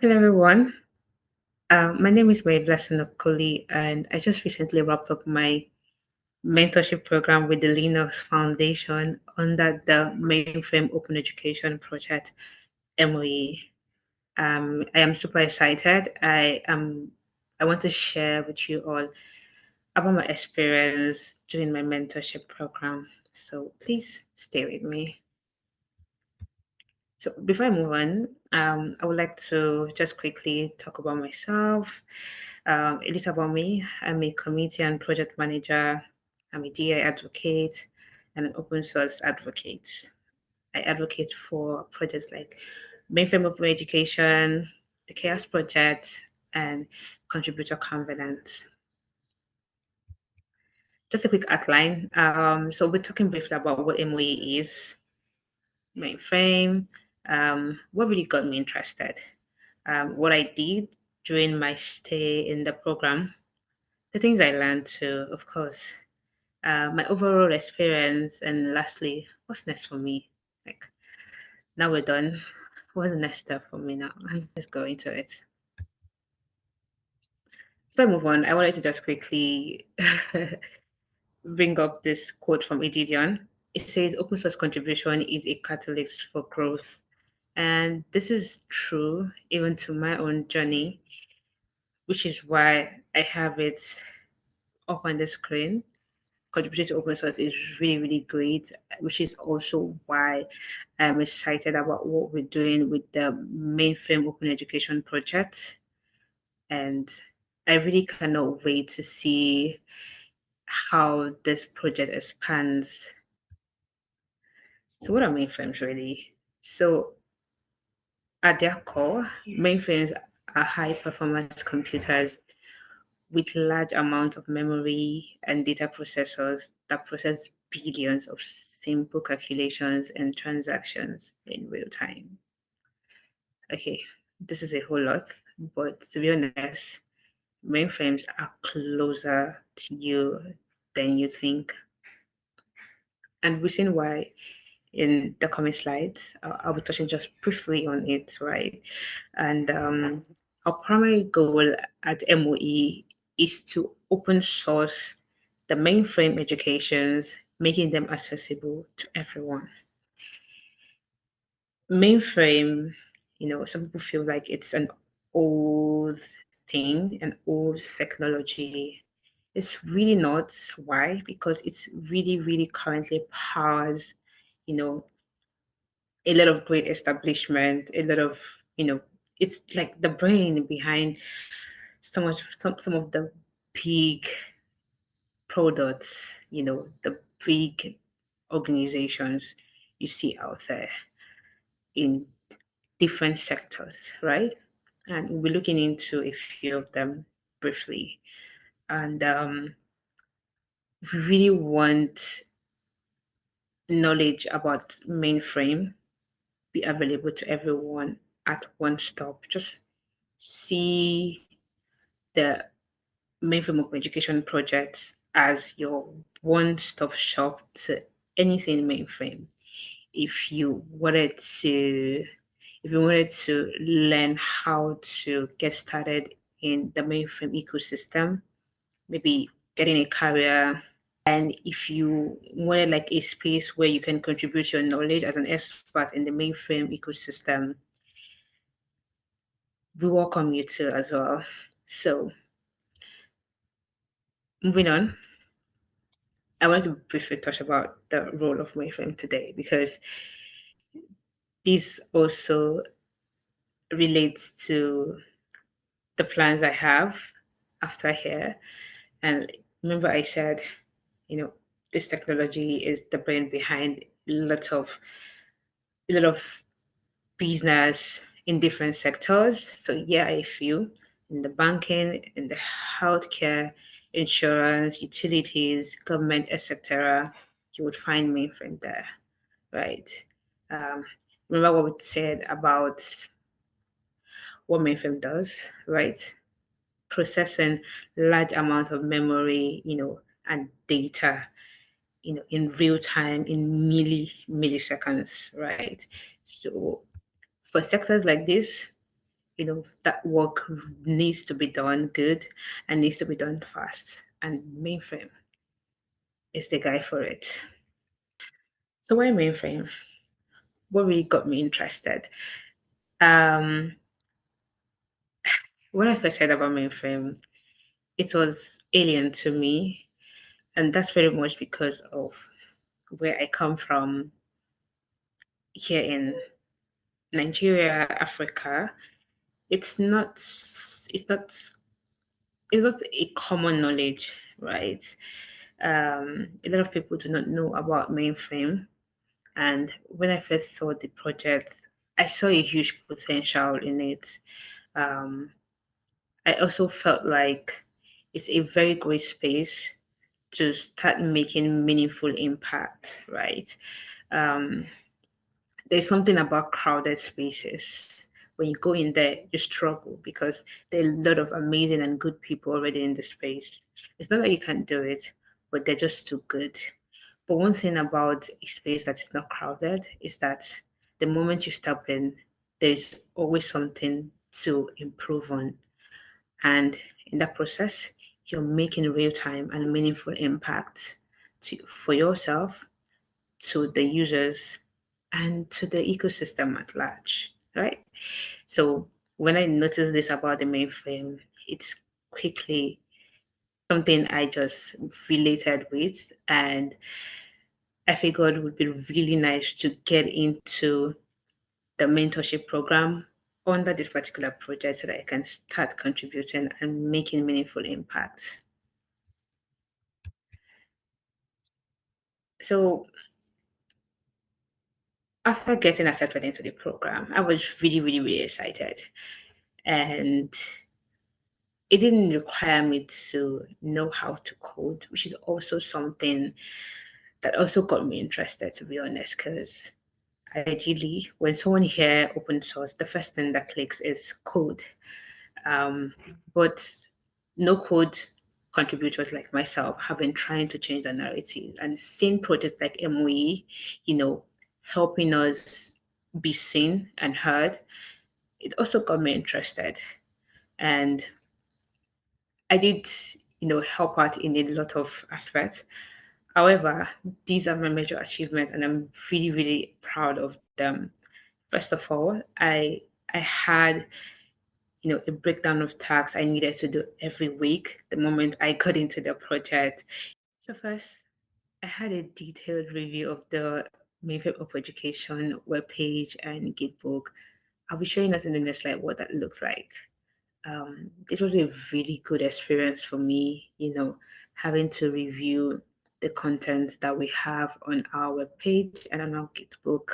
Hello, everyone. My name is Maryblessing Okolie, and I just recently wrapped up my mentorship program with the Linux Foundation under the Mainframe Open Education project, MOE. I am super excited. I want to share with you all about my experience during my mentorship program. So please stay with me. So before I move on, I would like to just quickly talk about myself. A little about me. I'm a committee and project manager. I'm a DI advocate and an open source advocate. I advocate for projects like Mainframe Open Education, the Chaos Project, and contributor governance. Just a quick outline. So we're talking briefly about what MOE is, Mainframe, what really got me interested. What I did during my stay in the program, the things I learned too, of course, my overall experience, and lastly, what's next for me? Like, now we're done. What's the next step for me now? Let's go into it. So I move on. I wanted to just quickly bring up this quote from Edidion. It says, "Open source contribution is a catalyst for growth." And this is true even to my own journey, which is why I have it up on the screen. Contributing to open source is really, really great, which is also why I'm excited about what we're doing with the Mainframe Open Education project. And I really cannot wait to see how this project expands. So, what are mainframes really? So, at their core, mainframes are high performance computers with large amounts of memory and data processors that process billions of simple calculations and transactions in real time. Okay, this is a whole lot, but to be honest, mainframes are closer to you than you think. And reason why in the coming slides, I'll be touching just briefly on it, right? And our primary goal at MOE is to open source the mainframe educations, making them accessible to everyone. Mainframe, some people feel like it's an old thing, an old technology. It's really not. Why? Because it's really, really currently powers, you know, a lot of great establishment, a lot of, it's like the brain behind some of the big products, the big organizations you see out there in different sectors, right? And we'll be looking into a few of them briefly. And if we really want knowledge about mainframe be available to everyone at one stop, just see the Mainframe Open Education projects as your one-stop shop to anything mainframe. If you wanted to, if you wanted to learn how to get started in the mainframe ecosystem, maybe getting a career, and if you wanted like a space where you can contribute your knowledge as an expert in the mainframe ecosystem, we welcome you too as well. So moving on, I want to briefly touch about the role of mainframe today because this also relates to the plans I have after here. And remember, I said, you know, this technology is the brain behind a lot of business in different sectors. So yeah, I feel in the banking, in the healthcare, insurance, utilities, government, etc., you would find mainframe there, right? Um, Remember what we said about what mainframe does, right? Processing large amounts of memory, and data, in real time, in milliseconds, right? So for sectors like this, that work needs to be done good and needs to be done fast. And Mainframe is the guy for it. So why Mainframe? What really got me interested? Um, when I first heard about Mainframe, it was alien to me. And that's very much because of where I come from here in Nigeria, Africa. It's not it's not it's not a common knowledge, right? A lot of people do not know about Mainframe. And when I first saw the project, I saw a huge potential in it. Um, I also felt like it's a very great space to start making meaningful impact, right? Um, there's something about crowded spaces. When you go in there, you struggle because there are a lot of amazing and good people already in the space. It's not that you can't do it, but they're just too good. But one thing about a space that is not crowded is that the moment you step in, there's always something to improve on. And in that process, you're making real time and meaningful impact for yourself, to the users, and to the ecosystem at large, right? So when I noticed this about the mainframe, it's quickly something I just related with, and I figured it would be really nice to get into the mentorship program under this particular project so that I can start contributing and making meaningful impact. So after getting accepted into the program, I was really, really, really excited. And it didn't require me to know how to code, which is also something that also got me interested, to be honest, because ideally, when someone hears open source, the first thing that clicks is code. Um, but no code contributors like myself have been trying to change the narrative and seeing projects like MOE, helping us be seen and heard. It also got me interested. And I did, help out in a lot of aspects. However, these are my major achievements, and I'm really, really proud of them. First of all, I had, a breakdown of tasks I needed to do every week the moment I got into the project. So first, I had a detailed review of the Mainframe Open Education webpage and Gitbook. I'll be showing us in the next slide what that looked like. It was a really good experience for me, having to review the content that we have on our webpage and on our Gitbook.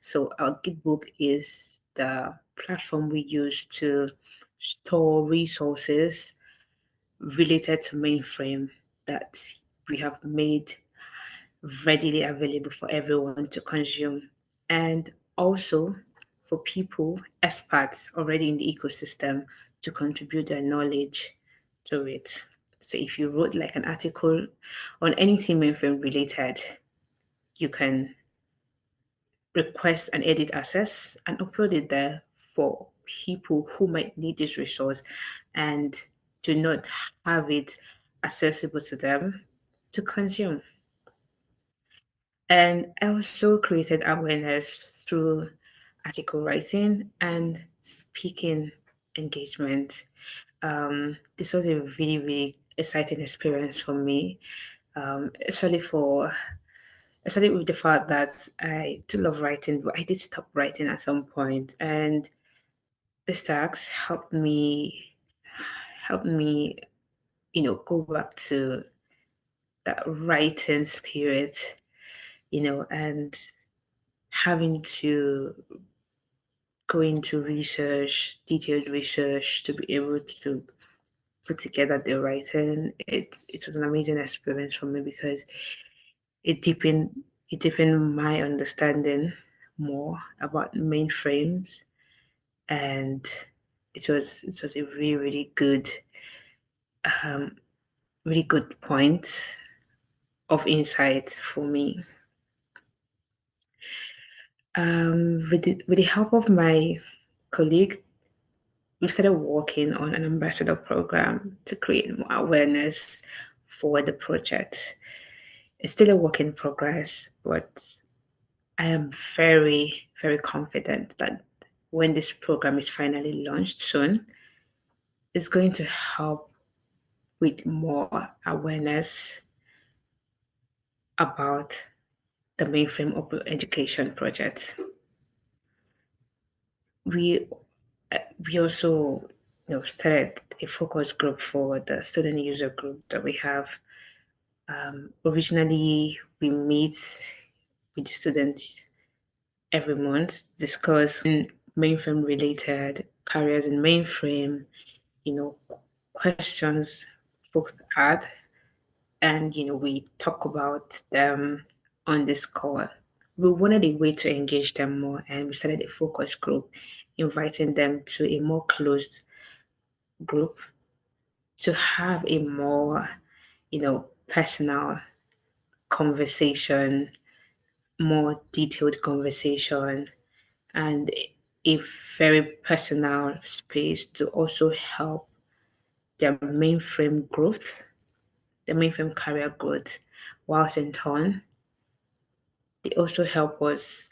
So our Gitbook is the platform we use to store resources related to mainframe that we have made readily available for everyone to consume. And also for people, experts already in the ecosystem, to contribute their knowledge to it. So if you wrote like an article on anything mainframe related, you can request and edit access and upload it there for people who might need this resource and do not have it accessible to them to consume. And I also created awareness through article writing and speaking engagement. This was a really, really exciting experience for me, especially especially with the fact that I do love writing, but I did stop writing at some point, and this task helped me, go back to that writing spirit, and having to go into research, detailed research to be able to put together the writing. It was an amazing experience for me because it deepened it deepened my understanding more about mainframes, and it was a really, really good um really good point of insight for me. With the help of my colleague, we started working on an ambassador program to create more awareness for the project. It's still a work in progress, but I am very, very confident that when this program is finally launched soon, it's going to help with more awareness about the Mainframe Open Education project. We we also started a focus group for the student user group that we have. Originally, we meet with students every month, discuss mainframe related careers in mainframe, questions folks had, and we talk about them on this call. We wanted a way to engage them more, and we started a focus group, inviting them to a more close group to have a more, personal conversation, more detailed conversation, and a very personal space to also help their mainframe growth, the mainframe career growth, whilst in turn, they also help us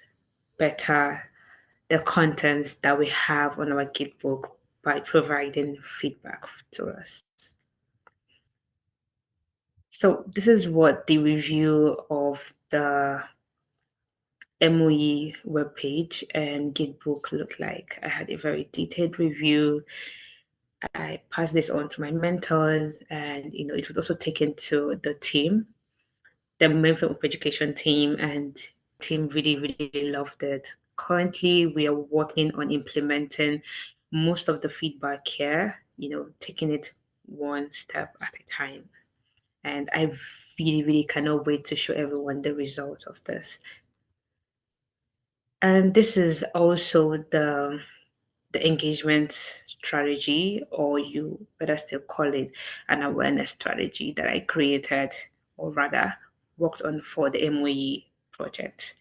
better the contents that we have on our Gitbook by providing feedback to us. So this is what the review of the MOE webpage and Gitbook looked like. I had a very detailed review. I passed this on to my mentors, and it was also taken to the team, the Mainframe Open Education team, and team really, really loved it. Currently, we are working on implementing most of the feedback here, taking it one step at a time. And I really, really cannot wait to show everyone the results of this. And this is also the engagement strategy, or you better still call it an awareness strategy that I created, or rather worked on for the MOE project.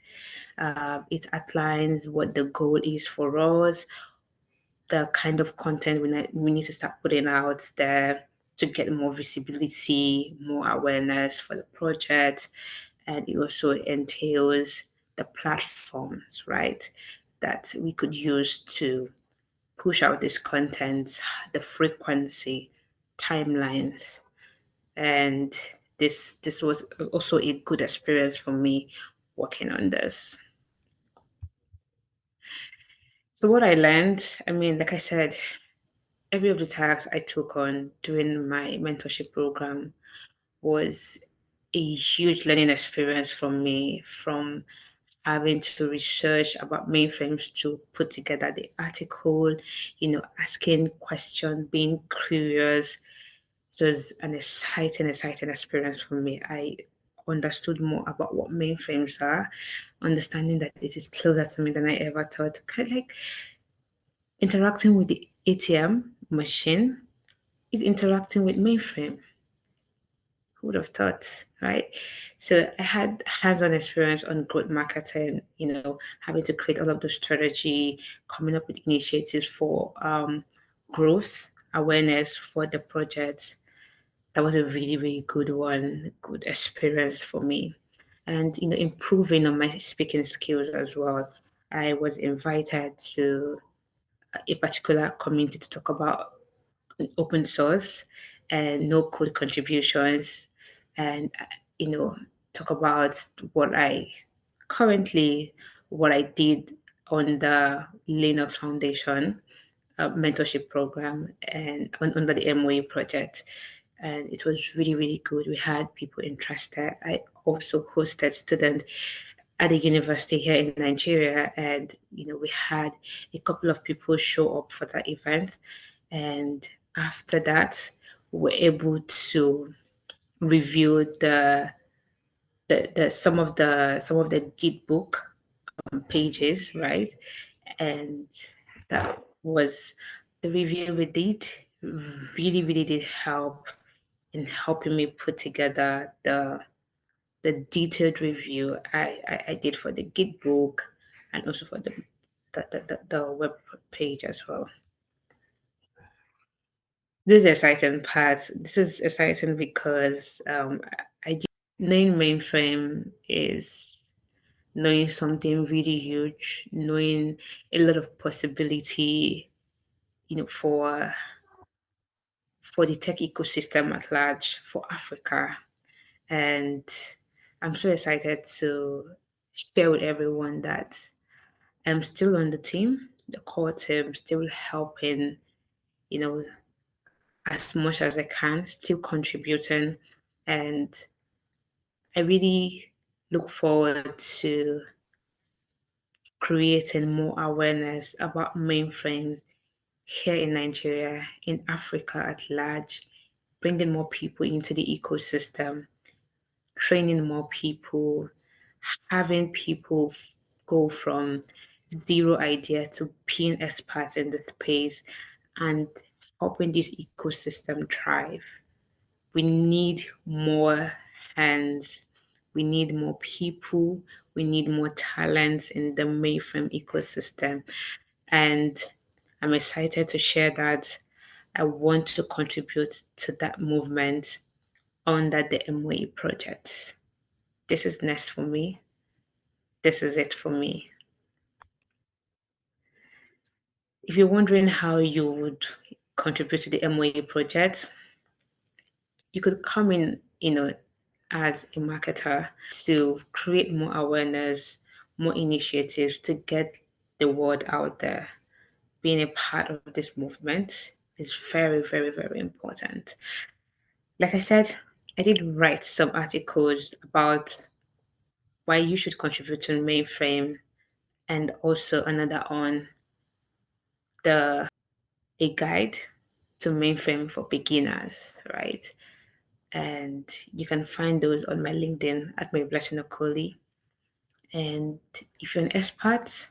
It outlines what the goal is for us, the kind of content we need to start putting out there to get more visibility, more awareness for the project. And it also entails the platforms, right, that we could use to push out this content, the frequency, timelines. And this was also a good experience for me working on this. So what I learned, like I said, every of the tasks I took on during my mentorship program was a huge learning experience for me, from having to research about mainframes to put together the article, asking questions, being curious. It was an exciting experience for me. I understood more about what mainframes are, understanding that it is closer to me than I ever thought. Kind of like interacting with the ATM machine is interacting with mainframe. Who would have thought, right? So I had hands-on experience on growth marketing, having to create all of the strategy, coming up with initiatives for growth awareness for the project. That was a really, really good one, good experience for me. And improving on my speaking skills as well. I was invited to a particular community to talk about open source and no code contributions, and talk about currently what I did on the Linux Foundation mentorship program and under the MOE project. And it was really, really good. We had people interested. I also hosted students at the university here in Nigeria, and we had a couple of people show up for that event. And after that, we were able to review the some of the Gitbook pages, right? And that was the review we did. Really, really did help in helping me put together the detailed review I did for the Gitbook, and also for the web page as well. This is the exciting part. This is exciting because knowing mainframe is knowing something really huge, knowing a lot of possibility, for the tech ecosystem at large, for Africa. And I'm so excited to share with everyone that I'm still on the team, the core team, still helping, you know, as much as I can, still contributing. And I really look forward to creating more awareness about mainframes here in Nigeria, in Africa at large, bringing more people into the ecosystem, training more people, having people go from zero idea to being experts in the space and helping this ecosystem thrive. We need more hands. We need more people. We need more talents in the Mayframe ecosystem. And I'm excited to share that I want to contribute to that movement under the MOE project. This is next for me. This is it for me. If you're wondering how you would contribute to the MOE project, you could come in, as a marketer to create more awareness, more initiatives to get the word out there. Being a part of this movement is very, very, very important. Like I said, I did write some articles about why you should contribute to mainframe and also another on the a guide to mainframe for beginners, right? And you can find those on my LinkedIn at Maryblessing Okolie. And if you're an expert,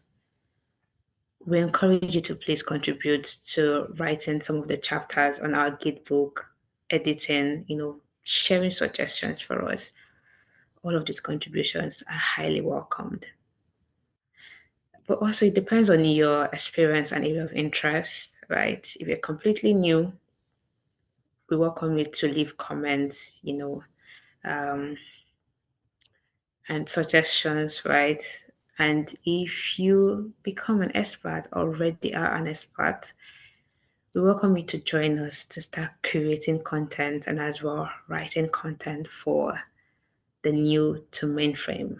we encourage you to please contribute to writing some of the chapters on our Gitbook, editing, sharing suggestions for us. All of these contributions are highly welcomed. But also, it depends on your experience and area of interest, right? If you're completely new, we welcome you to leave comments, um, and suggestions, right? And if you become an expert, already are an expert, we welcome you to join us to start creating content and as well writing content for the new to mainframe.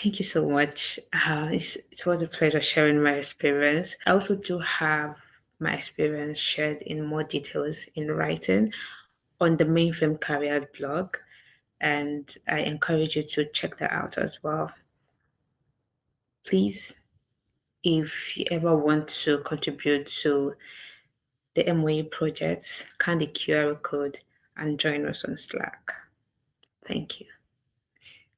Thank you so much. It was a pleasure sharing my experience. I also do have my experience shared in more details in writing on the Mainframe Career blog, and I encourage you to check that out as well. Please, if you ever want to contribute to the MOE project, scan the QR code and join us on Slack. Thank you.